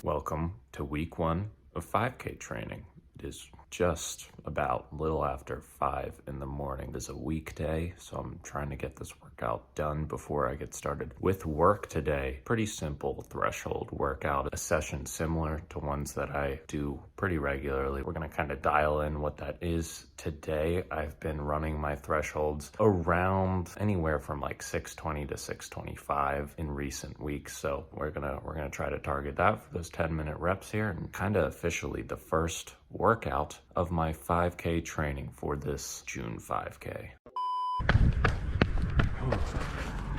Welcome to week 1 of 5K training. It is just about a little after 5 in the morning. It is a weekday, so I'm trying to get this workout done before I get started with work today. Pretty simple threshold workout, a session similar to ones that I do pretty regularly. We're gonna kind of dial in what that is today. I've been running my thresholds around anywhere from like 620 to 625 in recent weeks. So we're gonna try to target that for those 10-minute reps here, and kind of officially the first workout of my 5K training for this June 5K.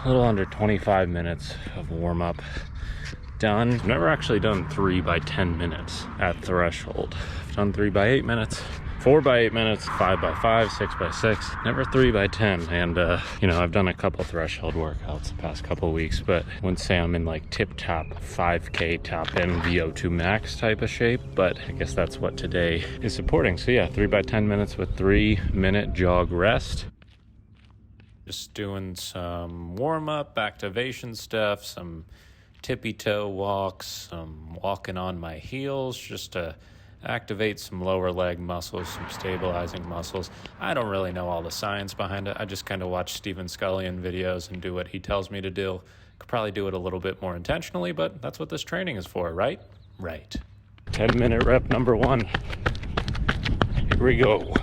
A little under 25 minutes of warm up done. I've never actually done 3 by 10 minutes at threshold. I've done 3 by 8 minutes, 4 by 8 minutes, 5 by 5, 6 by 6, never 3 by 10. And, I've done a couple threshold workouts the past couple weeks, but I wouldn't say I'm in like tip-top 5K top end VO2 max type of shape, but I guess that's what today is supporting. So yeah, 3 by 10 minutes with 3-minute jog rest. Just doing some warm-up, activation stuff, some tippy-toe walks, some walking on my heels, just to activate some lower leg muscles, some stabilizing muscles. I don't really know all the science behind it. I just kind of watch Stephen Scullion videos and do what he tells me to do. Could probably do it a little bit more intentionally, but that's what this training is for, right? Right. 10-minute rep number 1. Here we go.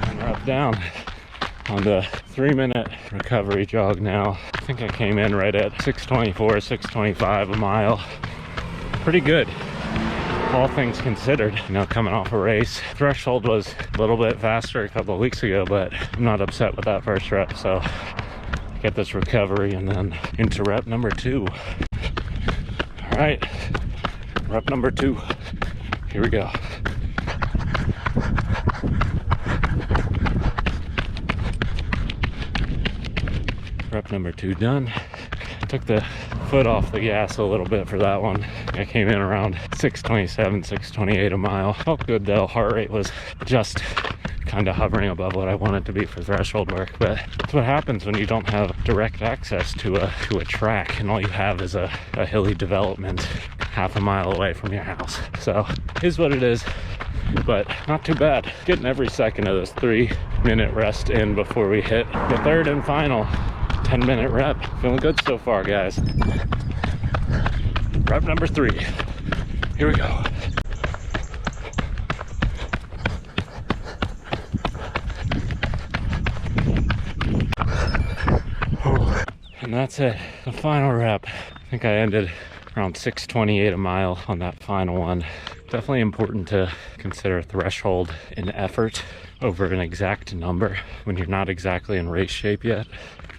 And rep down on the 3-minute recovery jog now. I think I came in right at 624, 625 a mile. Pretty good, all things considered, coming off a race. Threshold was a little bit faster a couple of weeks ago, but I'm not upset with that first rep. So get this recovery and then into rep number 2. All right, rep number 2. Here we go. Rep number 2 done. Took the foot off the gas a little bit for that one. I came in around 627, 628 a mile. Felt good though. Heart rate was just kind of hovering above what I want it to be for threshold work, but that's what happens when you don't have direct access to a track and all you have is a hilly development half a mile away from your house. So is what it is, but not too bad. Getting every second of this 3-minute rest in before we hit the third and final 10-minute rep. Feeling good so far, guys. Rep number 3. Here we go. And that's it, the final rep. I think I ended around 628 a mile on that final one. Definitely important to consider threshold and effort over an exact number when you're not exactly in race shape yet.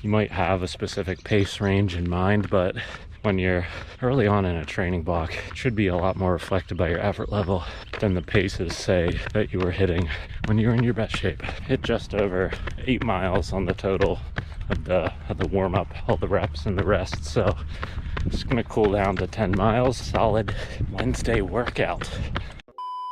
You might have a specific pace range in mind, but when you're early on in a training block, it should be a lot more reflected by your effort level than the paces say that you were hitting when you're in your best shape. Hit just over 8 miles on the total of the warm-up, all the reps and the rest. So just gonna cool down to 10 miles, solid Wednesday workout.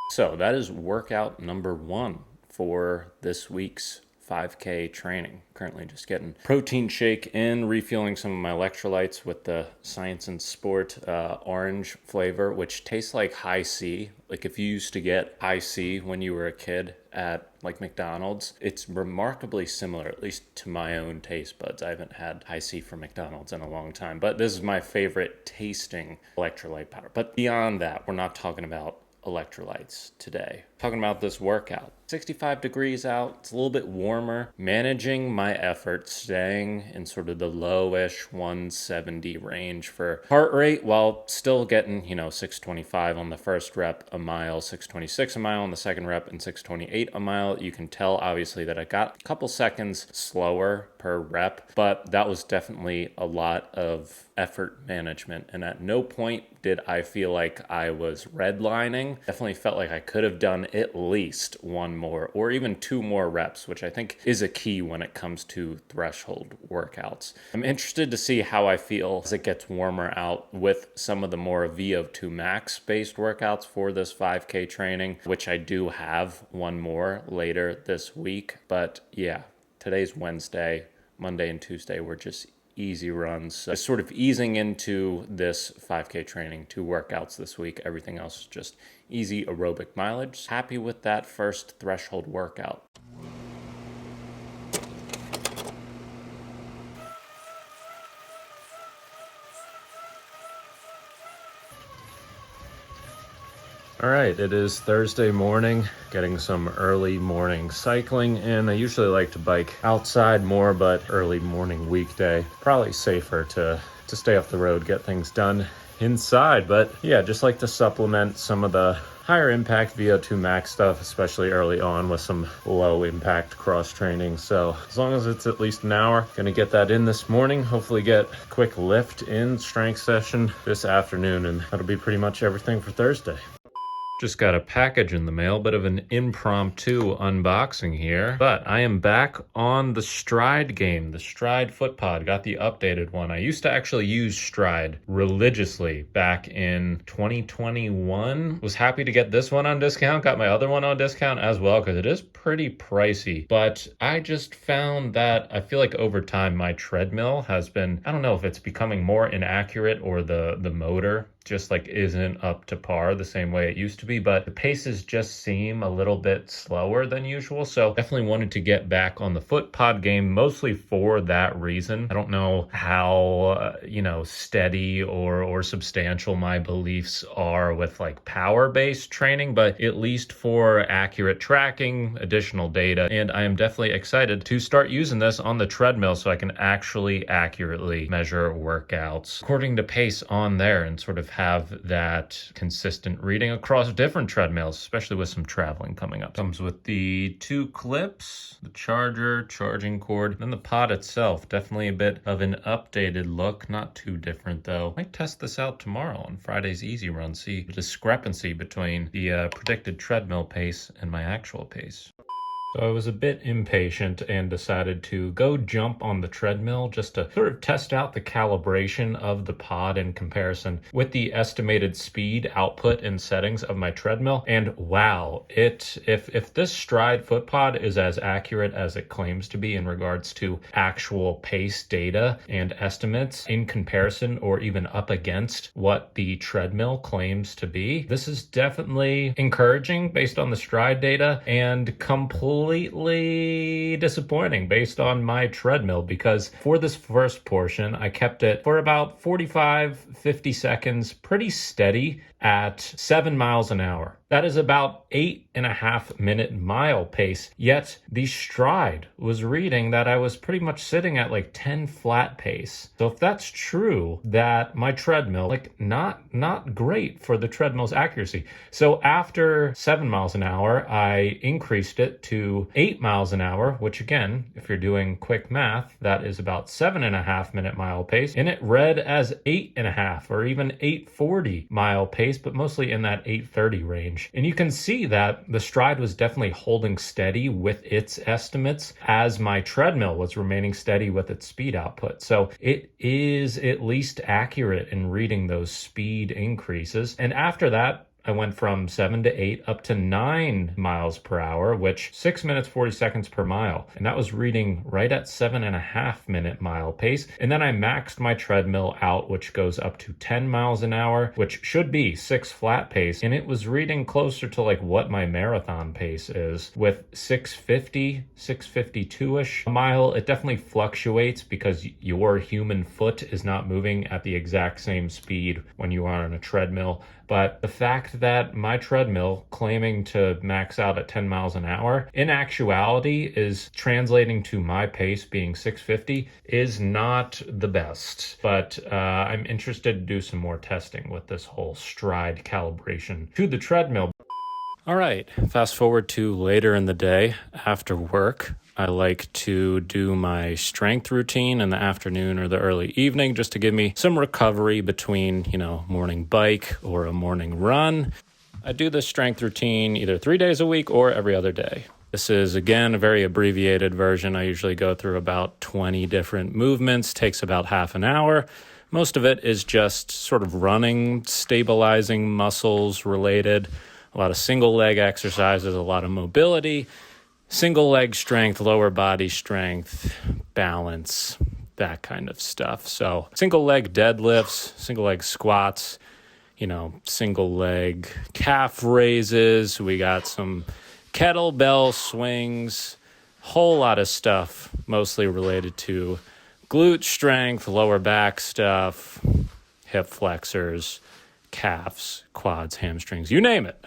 So that is workout number 1 for this week's 5K training. Currently just getting protein shake in, refueling some of my electrolytes with the Science and Sport orange flavor, which tastes like high C. Like if you used to get high C when you were a kid at like McDonald's, it's remarkably similar, at least to my own taste buds. I haven't had high C from McDonald's in a long time, but this is my favorite tasting electrolyte powder. But beyond that, we're not talking about electrolytes today. Talking about this workout. 65 degrees out, it's a little bit warmer. Managing my effort, staying in sort of the lowish 170 range for heart rate while still getting, 625 on the first rep a mile, 626 a mile on the second rep, and 628 a mile. You can tell obviously that I got a couple seconds slower per rep, but that was definitely a lot of effort management. And at no point did I feel like I was redlining. Definitely felt like I could have done at least one more or even 2 more reps, which I think is a key when it comes to threshold workouts. I'm interested to see how I feel as it gets warmer out with some of the more VO2 max based workouts for this 5K training, which I do have one more later this week. But yeah, today's Wednesday. Monday and Tuesday were just easy runs. So sort of easing into this 5K training, 2 workouts this week. Everything else is just easy aerobic mileage. Happy with that first threshold workout. All right, it is Thursday morning, getting some early morning cycling in. I usually like to bike outside more, but early morning weekday, probably safer to stay off the road, get things done inside. But yeah, just like to supplement some of the higher impact VO2 max stuff, especially early on with some low impact cross training. So as long as it's at least an hour, gonna get that in this morning, hopefully get a quick lift in strength session this afternoon, and that'll be pretty much everything for Thursday. Just got a package in the mail, bit of an impromptu unboxing here, but I am back on the Stryd game, the Stryd FootPod. Got the updated one. I used to actually use Stryd religiously back in 2021. Was happy to get this one on discount, got my other one on discount as well, because it is pretty pricey. But I just found that I feel like over time my treadmill has been, I don't know if it's becoming more inaccurate or the motor just like isn't up to par the same way it used to be, but the paces just seem a little bit slower than usual. So definitely wanted to get back on the FootPod game, mostly for that reason. I don't know how, steady or substantial my beliefs are with like power-based training, but at least for accurate tracking, additional data, and I am definitely excited to start using this on the treadmill so I can actually accurately measure workouts according to pace on there and sort of have that consistent reading across different treadmills, especially with some traveling coming up. Comes with the 2 clips, the charger, charging cord, and then the pod itself. Definitely a bit of an updated look, not too different though. Might test this out tomorrow on Friday's easy run, see the discrepancy between the predicted treadmill pace and my actual pace. So I was a bit impatient and decided to go jump on the treadmill just to sort of test out the calibration of the pod in comparison with the estimated speed, output, and settings of my treadmill. And wow, if this Stryd FootPod is as accurate as it claims to be in regards to actual pace data and estimates in comparison or even up against what the treadmill claims to be, this is definitely encouraging based on the Stryd data and completely disappointing based on my treadmill, because for this first portion, I kept it for about 45-50 seconds pretty steady at 7 miles an hour. That is about 8.5 minute mile pace. Yet the Stryd was reading that I was pretty much sitting at like 10 flat pace. So if that's true, that my treadmill, like not great for the treadmill's accuracy. So after 7 miles an hour, I increased it to 8 miles an hour, which again, if you're doing quick math, that is about 7.5 minute mile pace. And it read as 8.5 or even 8:40 mile pace, but mostly in that 8:30 range. And you can see that the Stryd was definitely holding steady with its estimates as my treadmill was remaining steady with its speed output. So it is at least accurate in reading those speed increases. And after that, I went from 7 to 8 up to 9 miles per hour, which 6 minutes, 40 seconds per mile. And that was reading right at 7.5 minute mile pace. And then I maxed my treadmill out, which goes up to 10 miles an hour, which should be 6 flat pace. And it was reading closer to like what my marathon pace is with 650, 652-ish a mile. It definitely fluctuates because your human foot is not moving at the exact same speed when you are on a treadmill. But the fact that my treadmill claiming to max out at 10 miles an hour in actuality is translating to my pace being 650 is not the best. But I'm interested to do some more testing with this whole Stryd calibration to the treadmill. All right, fast forward to later in the day after work. I like to do my strength routine in the afternoon or the early evening just to give me some recovery between, morning bike or a morning run. I do this strength routine either 3 days a week or every other day. This is, again, a very abbreviated version. I usually go through about 20 different movements, takes about half an hour. Most of it is just sort of running, stabilizing muscles related, a lot of single leg exercises, a lot of mobility. single leg strength, lower body strength, balance, that kind of stuff. So single leg deadlifts, single leg squats, single leg calf raises. We got some kettlebell swings, whole lot of stuff, mostly related to glute strength, lower back stuff, hip flexors, calves, quads, hamstrings, you name it.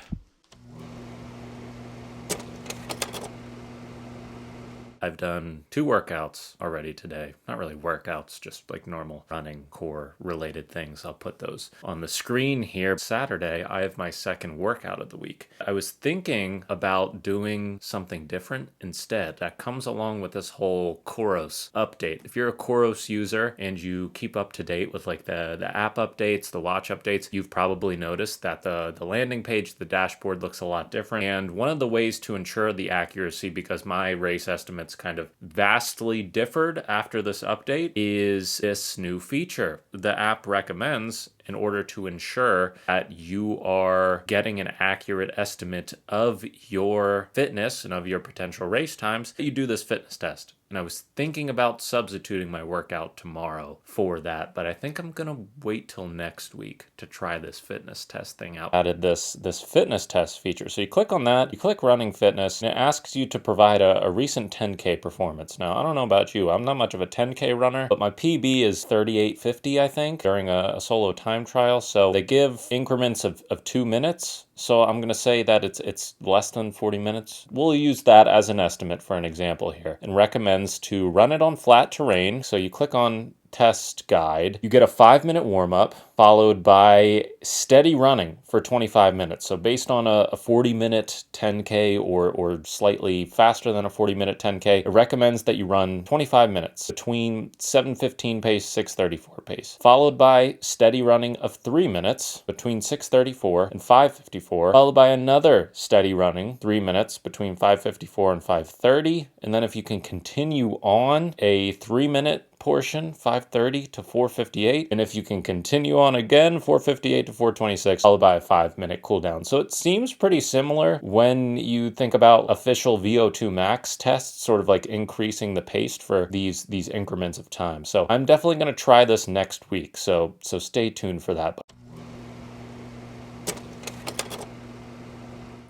I've done 2 workouts already today. Not really workouts, just like normal running, core related things. I'll put those on the screen here. Saturday, I have my second workout of the week. I was thinking about doing something different instead. That comes along with this whole Coros update. If you're a Coros user and you keep up to date with like the app updates, the watch updates, you've probably noticed that the landing page, the dashboard looks a lot different. And one of the ways to ensure the accuracy, because my race estimates kind of vastly differed after this update, is this new feature. The app recommends, in order to ensure that you are getting an accurate estimate of your fitness and of your potential race times, that you do this fitness test. And I was thinking about substituting my workout tomorrow for that, but I think I'm gonna wait till next week to try this fitness test thing out. Added this fitness test feature. So you click on that, you click running fitness, and it asks you to provide a recent 10K performance. Now, I don't know about you, I'm not much of a 10K runner, but my PB is 38:50, I think, during a solo time trial. So they give increments of 2 minutes. So I'm going to say that it's less than 40 minutes. We'll use that as an estimate for an example here, and recommends to run it on flat terrain. So you click on test guide, you get a 5-minute warm-up followed by steady running for 25 minutes. So based on a 40-minute 10K or slightly faster than a 40-minute 10K, it recommends that you run 25 minutes between 7:15 pace, 6:34 pace, followed by steady running of 3 minutes between 6:34 and 5:54, followed by another steady running 3 minutes between 5:54 and 5:30, and then if you can continue on, a 3-minute portion, 5:30 to 4:58, and if you can continue on again, 4:58 to 4:26, followed by a 5-minute cooldown. So it seems pretty similar when you think about official VO2 max tests, sort of like increasing the pace for these increments of time. So I'm definitely going to try this next week, so stay tuned for that.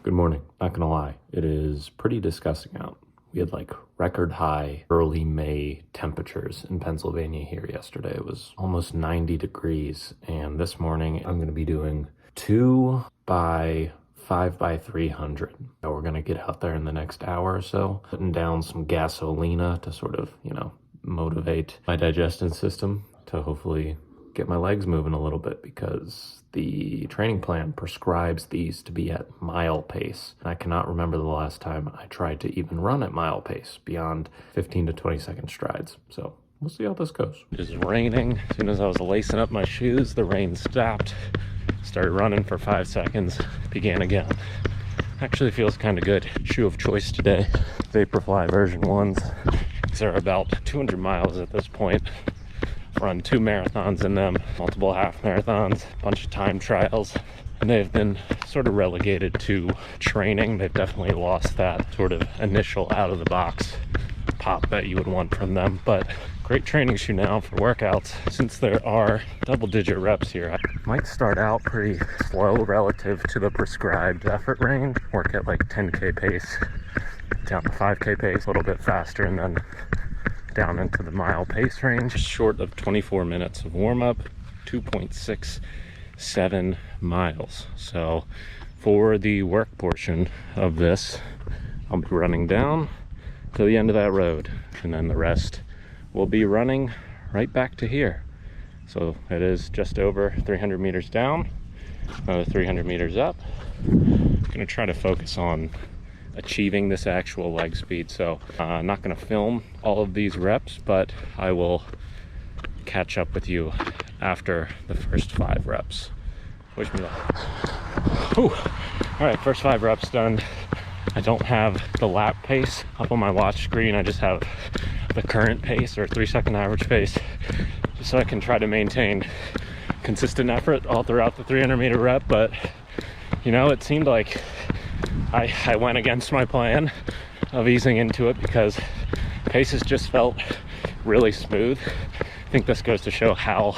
Good morning. Not gonna lie, it is pretty disgusting out. We had like record high early May temperatures in Pennsylvania here yesterday. It was almost 90 degrees. And this morning I'm going to be doing 2 by 5 by 300. So we're going to get out there in the next hour or so, putting down some gasolina to sort of, motivate my digestion system to hopefully get my legs moving a little bit, because the training plan prescribes these to be at mile pace. And I cannot remember the last time I tried to even run at mile pace beyond 15 to 20 second strides. So we'll see how this goes. It is raining. As soon as I was lacing up my shoes, the rain stopped. Started running for 5 seconds, began again. Actually feels kind of good. Shoe of choice today, Vaporfly version 1s. These are about 200 miles at this point. Run 2 marathons in them, multiple half marathons, a bunch of time trials, and they've been sort of relegated to training. They've definitely lost that sort of initial out of the box pop that you would want from them, but great training shoe now for workouts. Since there are double-digit reps here, I might start out pretty slow relative to the prescribed effort range, work at like 10K pace, down to 5K pace, a little bit faster, and then down into the mile pace range. Short of 24 minutes of warm-up, 2.67 miles. So for the work portion of this, I'll be running down to the end of that road, and then the rest will be running right back to here. So it is just over 300 meters down, another 300 meters up. I'm gonna try to focus on achieving this actual leg speed. So I'm not going to film all of these reps, but I will catch up with you after the first 5 reps. Wish me luck. Whew. All right, first 5 reps done. I don't have the lap pace up on my watch screen. I just have the current pace, or 3-second average pace, just so I can try to maintain consistent effort all throughout the 300 meter rep. But it seemed like I went against my plan of easing into it because paces just felt really smooth. I think this goes to show how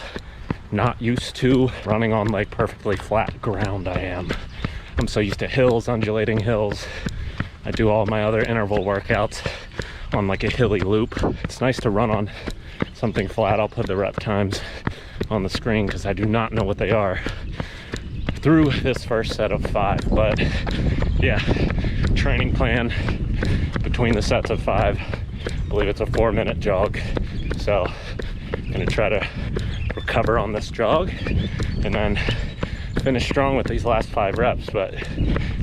not used to running on like perfectly flat ground I am. I'm so used to hills, undulating hills. I do all my other interval workouts on like a hilly loop. It's nice to run on something flat. I'll put the rep times on the screen because I do not know what they are through this first set of 5. But yeah, training plan between the sets of 5. I believe it's a 4-minute jog. So I'm gonna try to recover on this jog and then finish strong with these last 5 reps. But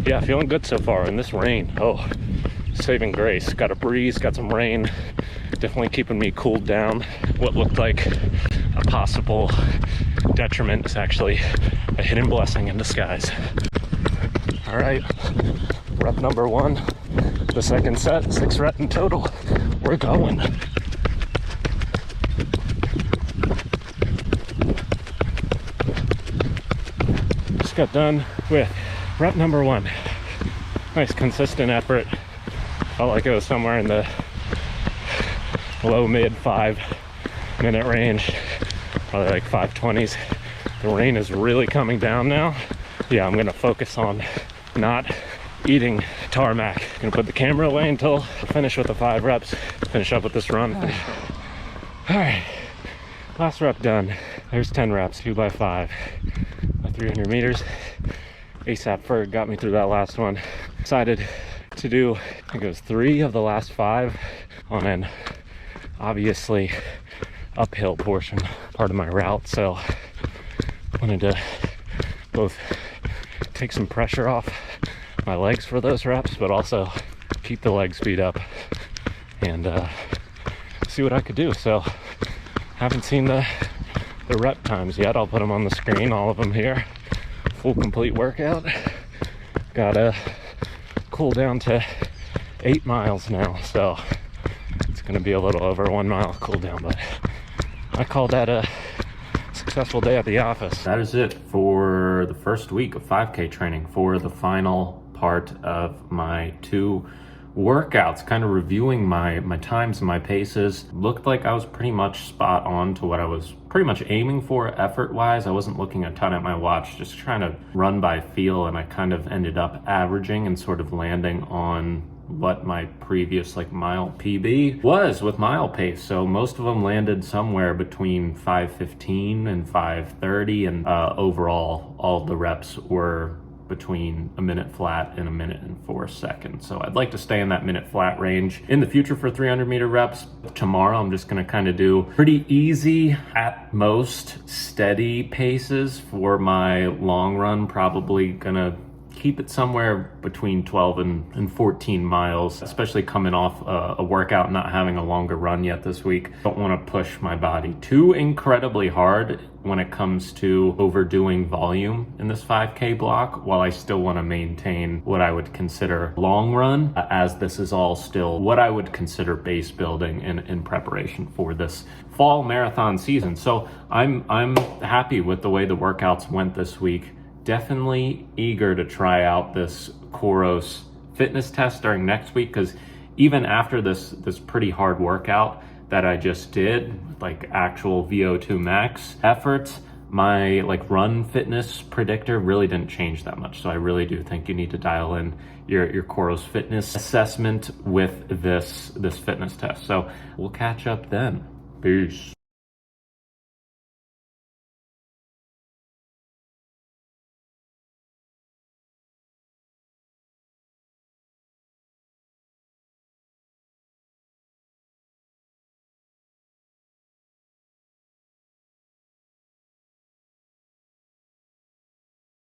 yeah, feeling good so far in this rain. Oh, saving grace. Got a breeze, got some rain, definitely keeping me cooled down. What looked like a possible detriment is actually a hidden blessing in disguise. All right, rep number 1, the second set, 6 reps in total. We're going. Just got done with rep number 1. Nice consistent effort. Felt like it was somewhere in the low mid 5-minute range, probably like 5:20s. The rain is really coming down now. Yeah, I'm gonna focus on not eating tarmac. Gonna put the camera away until we're finished with the 5 reps. Finish up with this run. All right, last rep done. There's 10 reps, 2 by 5, by 300 meters. ASAP Ferg got me through that last one. Decided to do, I think it was 3 of the last 5 on an obviously uphill portion, part of my route. So wanted to both take some pressure off my legs for those reps, but also keep the leg speed up and see what I could do. So haven't seen the rep times yet. I'll put them on the screen, all of them here. Full complete workout. Gotta cool down to 8 miles now, so it's gonna be a little over 1 mile cool down, but I call that a successful day at the office. That is it for the first week of 5K training. For the final part of my 2 workouts, kind of reviewing my times and my paces. Looked like I was pretty much spot on to what I was pretty much aiming for effort wise. I wasn't looking a ton at my watch, just trying to run by feel, and I kind of ended up averaging and sort of landing on what my previous like mile PB was with mile pace. So most of them landed somewhere between 5:15 and 5:30, and overall all the reps were between a minute flat and a minute and 4 seconds. So I'd like to stay in that minute flat range in the future for 300 meter reps. Tomorrow I'm just gonna kind of do pretty easy, at most steady paces for my long run. Probably gonna keep it somewhere between 12 and 14 miles, especially coming off a workout, not having a longer run yet this week. Don't want to push my body too incredibly hard when it comes to overdoing volume in this 5K block, while I still want to maintain what I would consider long run, as this is all still what I would consider base building in preparation for this fall marathon season. So I'm happy with the way the workouts went this week. Definitely eager to try out this Coros fitness test during next week, because even after this pretty hard workout that I just did, like actual VO2 max efforts, my like run fitness predictor really didn't change that much. So I really do think you need to dial in your Coros fitness assessment with this fitness test. So we'll catch up then. Peace.